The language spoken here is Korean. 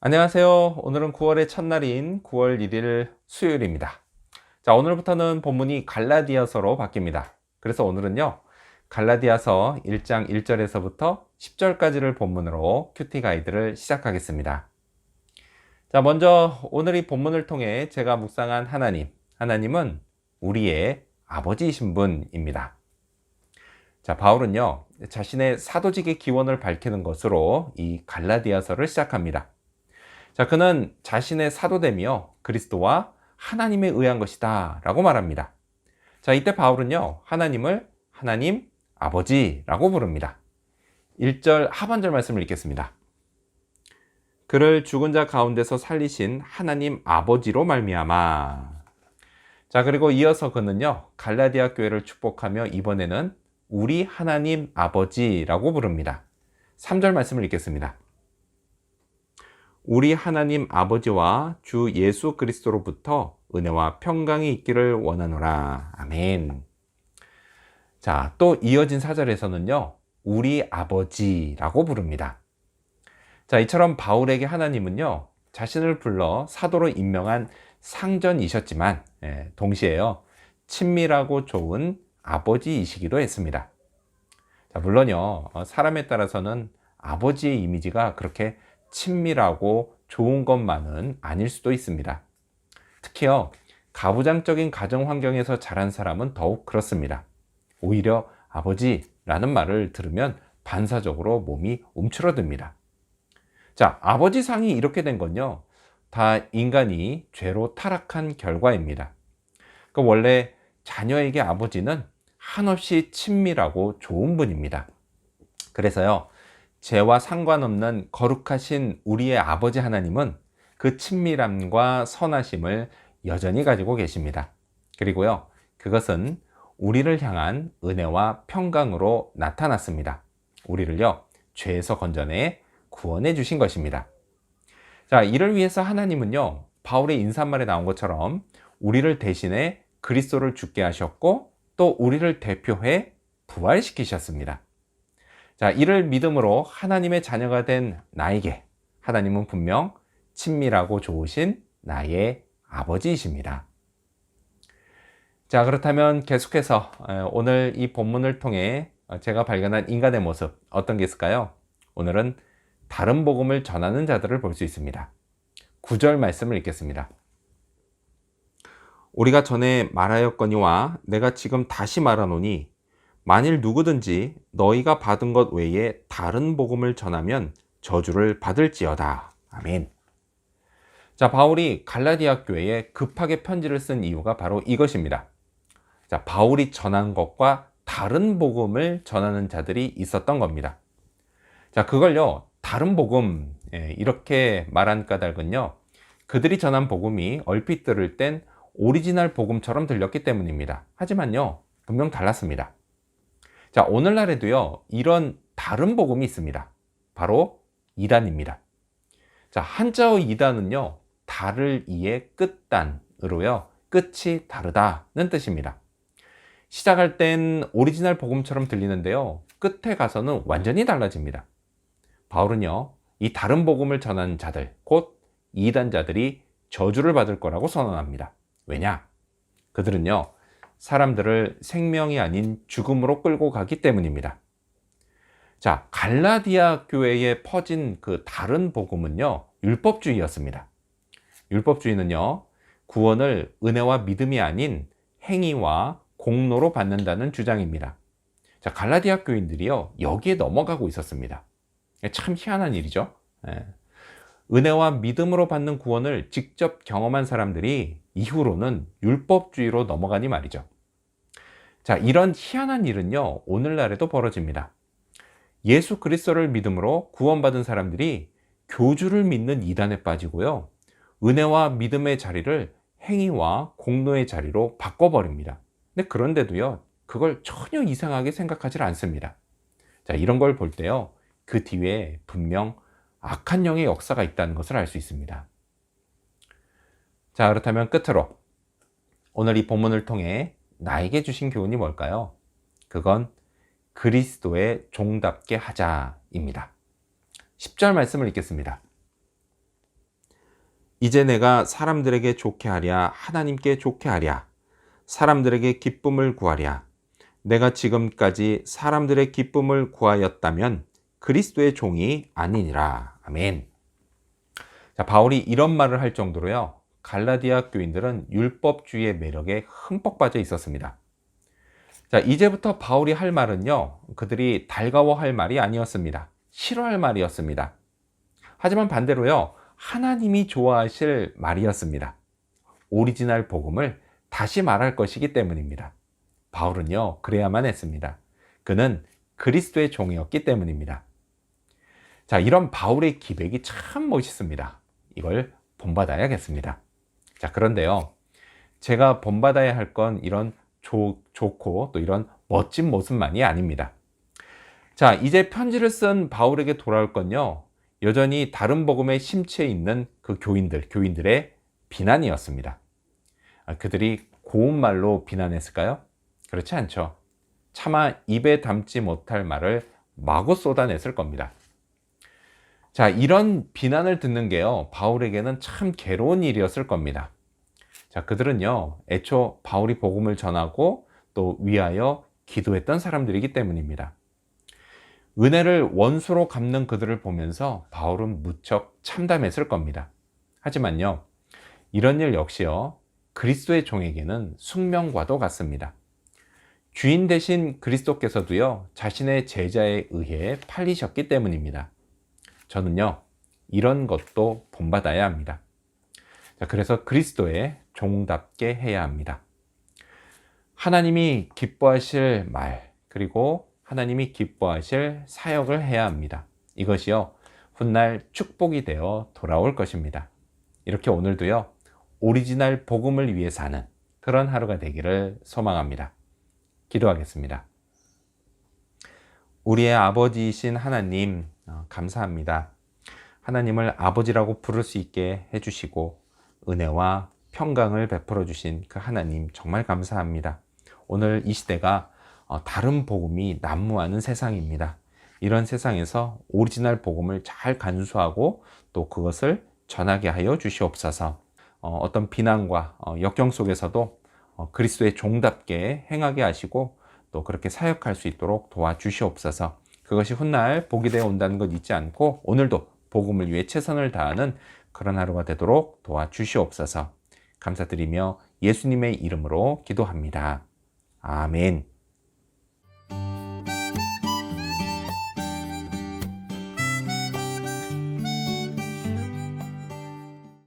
안녕하세요. 오늘은 9월의 첫날인 9월 1일 수요일입니다. 자, 오늘부터는 본문이 갈라디아서로 바뀝니다. 그래서 오늘은요, 갈라디아서 1장 1절에서부터 10절까지를 본문으로 큐티 가이드를 시작하겠습니다. 자, 먼저 오늘 이 본문을 통해 제가 묵상한 하나님은 우리의 아버지이신 분입니다. 자, 바울은요, 자신의 사도직의 기원을 밝히는 것으로 이 갈라디아서를 시작합니다. 자, 그는 자신의 사도됨이요 그리스도와 하나님에 의한 것이다 라고 말합니다. 자, 이때 바울은요 하나님을 하나님 아버지라고 부릅니다. 1절 하반절 말씀을 읽겠습니다. 그를 죽은 자 가운데서 살리신 하나님 아버지로 말미암아. 자, 그리고 이어서 그는요 갈라디아 교회를 축복하며 이번에는 우리 하나님 아버지라고 부릅니다. 3절 말씀을 읽겠습니다. 우리 하나님 아버지와 주 예수 그리스도로부터 은혜와 평강이 있기를 원하노라. 아멘. 자, 또 이어진 사절에서는요, 우리 아버지라고 부릅니다. 자, 이처럼 바울에게 하나님은요, 자신을 불러 사도로 임명한 상전이셨지만, 동시에요, 친밀하고 좋은 아버지이시기도 했습니다. 자, 물론요, 사람에 따라서는 아버지의 이미지가 그렇게 친밀하고 좋은 것만은 아닐 수도 있습니다. 특히요, 가부장적인 가정 환경에서 자란 사람은 더욱 그렇습니다. 오히려 아버지라는 말을 들으면 반사적으로 몸이 움츠러듭니다. 자, 아버지상이 이렇게 된 건요, 다 인간이 죄로 타락한 결과입니다. 원래 자녀에게 아버지는 한없이 친밀하고 좋은 분입니다. 그래서요, 죄와 상관없는 거룩하신 우리의 아버지 하나님은 그 친밀함과 선하심을 여전히 가지고 계십니다. 그리고요, 그것은 우리를 향한 은혜와 평강으로 나타났습니다. 우리를요, 죄에서 건져내 구원해 주신 것입니다. 자, 이를 위해서 하나님은요, 바울의 인사말에 나온 것처럼 우리를 대신해 그리스도를 죽게 하셨고 또 우리를 대표해 부활시키셨습니다. 자, 이를 믿음으로 하나님의 자녀가 된 나에게 하나님은 분명 친밀하고 좋으신 나의 아버지이십니다. 자, 그렇다면 계속해서 오늘 이 본문을 통해 제가 발견한 인간의 모습 어떤 게 있을까요? 오늘은 다른 복음을 전하는 자들을 볼 수 있습니다. 9절 말씀을 읽겠습니다. 우리가 전에 말하였거니와 내가 지금 다시 말하노니 만일 누구든지 너희가 받은 것 외에 다른 복음을 전하면 저주를 받을지어다. 아멘. 자, 바울이 갈라디아 교회에 급하게 편지를 쓴 이유가 바로 이것입니다. 자, 바울이 전한 것과 다른 복음을 전하는 자들이 있었던 겁니다. 자, 그걸요, 다른 복음, 이렇게 말한 까닭은요, 그들이 전한 복음이 얼핏 들을 땐 오리지널 복음처럼 들렸기 때문입니다. 하지만요, 분명 달랐습니다. 자, 오늘날에도요, 이런 다른 복음이 있습니다. 바로 이단입니다. 자, 한자어 이단은요, 다를 이의 끝단으로요, 끝이 다르다는 뜻입니다. 시작할 땐 오리지널 복음처럼 들리는데요, 끝에 가서는 완전히 달라집니다. 바울은요, 이 다른 복음을 전하는 자들, 곧 이단자들이 저주를 받을 거라고 선언합니다. 왜냐? 그들은요, 사람들을 생명이 아닌 죽음으로 끌고 가기 때문입니다. 자, 갈라디아 교회에 퍼진 그 다른 복음은요, 율법주의였습니다. 율법주의는요, 구원을 은혜와 믿음이 아닌 행위와 공로로 받는다는 주장입니다. 자, 갈라디아 교인들이요, 여기에 넘어가고 있었습니다. 참 희한한 일이죠. 은혜와 믿음으로 받는 구원을 직접 경험한 사람들이 이후로는 율법주의로 넘어가니 말이죠. 자, 이런 희한한 일은요, 오늘날에도 벌어집니다. 예수 그리스도를 믿음으로 구원받은 사람들이 교주를 믿는 이단에 빠지고요, 은혜와 믿음의 자리를 행위와 공로의 자리로 바꿔버립니다. 근데 그런데도요, 그걸 전혀 이상하게 생각하지 않습니다. 자, 이런 걸 볼 때요, 그 뒤에 분명 악한 영의 역사가 있다는 것을 알 수 있습니다. 자, 그렇다면 끝으로 오늘 이 본문을 통해 나에게 주신 교훈이 뭘까요? 그건 그리스도의 종답게 하자입니다. 10절 말씀을 읽겠습니다. 이제 내가 사람들에게 좋게 하랴, 하나님께 좋게 하랴, 사람들에게 기쁨을 구하랴. 내가 지금까지 사람들의 기쁨을 구하였다면 그리스도의 종이 아니니라. 아멘. 자, 바울이 이런 말을 할 정도로요, 갈라디아 교인들은 율법주의의 매력에 흠뻑 빠져 있었습니다. 자, 이제부터 바울이 할 말은요, 그들이 달가워할 말이 아니었습니다. 싫어할 말이었습니다. 하지만 반대로요, 하나님이 좋아하실 말이었습니다. 오리지널 복음을 다시 말할 것이기 때문입니다. 바울은요, 그래야만 했습니다. 그는 그리스도의 종이었기 때문입니다. 자, 이런 바울의 기백이 참 멋있습니다. 이걸 본받아야겠습니다. 자, 그런데요, 제가 본받아야 할 건 이런 좋고 또 이런 멋진 모습만이 아닙니다. 자, 이제 편지를 쓴 바울에게 돌아올 건요, 여전히 다른 복음에 심취해 있는 그 교인들의 비난이었습니다. 그들이 고운 말로 비난했을까요? 그렇지 않죠. 차마 입에 담지 못할 말을 마구 쏟아냈을 겁니다. 자, 이런 비난을 듣는 게요, 바울에게는 참 괴로운 일이었을 겁니다. 자, 그들은요, 애초 바울이 복음을 전하고 또 위하여 기도했던 사람들이기 때문입니다. 은혜를 원수로 갚는 그들을 보면서 바울은 무척 참담했을 겁니다. 하지만요, 이런 일 역시요, 그리스도의 종에게는 숙명과도 같습니다. 주인 대신 그리스도께서도요, 자신의 제자에 의해 팔리셨기 때문입니다. 저는요, 이런 것도 본받아야 합니다. 자, 그래서 그리스도의 종답게 해야 합니다. 하나님이 기뻐하실 말, 그리고 하나님이 기뻐하실 사역을 해야 합니다. 이것이요, 훗날 축복이 되어 돌아올 것입니다. 이렇게 오늘도요, 오리지널 복음을 위해 사는 그런 하루가 되기를 소망합니다. 기도하겠습니다. 우리의 아버지이신 하나님, 감사합니다. 하나님을 아버지라고 부를 수 있게 해주시고 은혜와 평강을 베풀어 주신 그 하나님 정말 감사합니다. 오늘 이 시대가 다른 복음이 난무하는 세상입니다. 이런 세상에서 오리지널 복음을 잘 간수하고 또 그것을 전하게 하여 주시옵소서. 어떤 비난과 역경 속에서도 그리스도의 종답게 행하게 하시고 또 그렇게 사역할 수 있도록 도와주시옵소서. 그것이 훗날 복이 되어 온다는 것 잊지 않고 오늘도 복음을 위해 최선을 다하는 그런 하루가 되도록 도와주시옵소서. 감사드리며 예수님의 이름으로 기도합니다. 아멘.